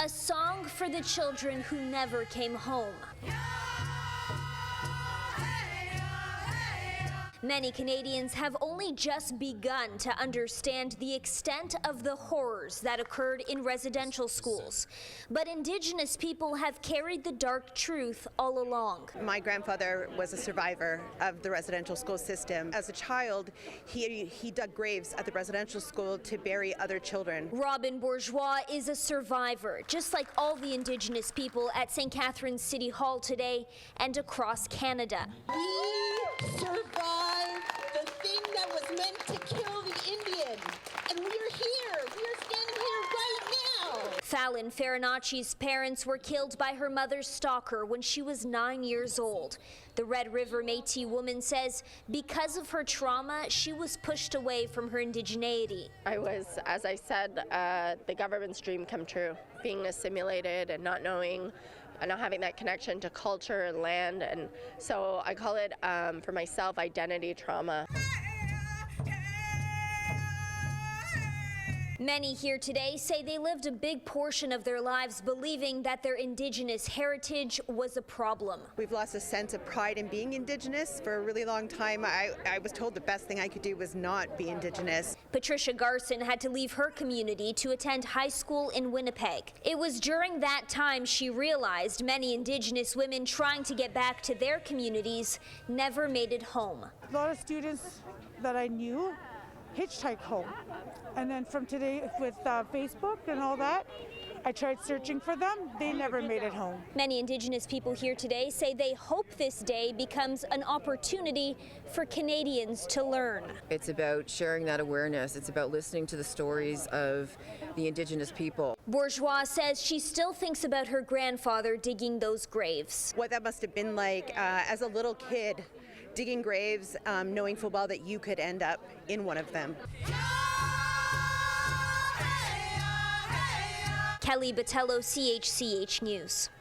A song for the children who never came home. Many Canadians have only just begun to understand the extent of the horrors that occurred in residential schools. But Indigenous people have carried the dark truth all along. My grandfather was a survivor of the residential school system. As a child, he dug graves at the residential school to bury other children. Robin Bourgeois is a survivor, just like all the Indigenous people at St. Catharines City Hall today and across Canada. We survived the thing that was meant to kill the Indian. And we are here. We are standing here right now. Fallon Farinacci's parents were killed by her mother's stalker when she was 9 years old. The Red River Métis woman says because of her trauma, she was pushed away from her indigeneity. I was, as I said, the government's dream come true, being assimilated and not knowing and not having that connection to culture and land. And so I call it, for myself, identity trauma. Many here today say they lived a big portion of their lives believing that their Indigenous heritage was a problem. We've lost a sense of pride in being Indigenous. For a really long time, I was told the best thing I could do was not be Indigenous. Patricia Garson had to leave her community to attend high school in Winnipeg. It was during that time she realized many Indigenous women trying to get back to their communities never made it home. A lot of students that I knew hitchhike home. And then from today with Facebook and all that, I tried searching for them. They never made it home. Many Indigenous people here today say they hope this day becomes an opportunity for Canadians to learn. It's about sharing that awareness. It's about listening to the stories of the Indigenous people. Bourgeois says she still thinks about her grandfather digging those graves. What that must have been like as a little kid, digging graves, knowing full well that you could end up in one of them. Kelly Botelho, CHCH News.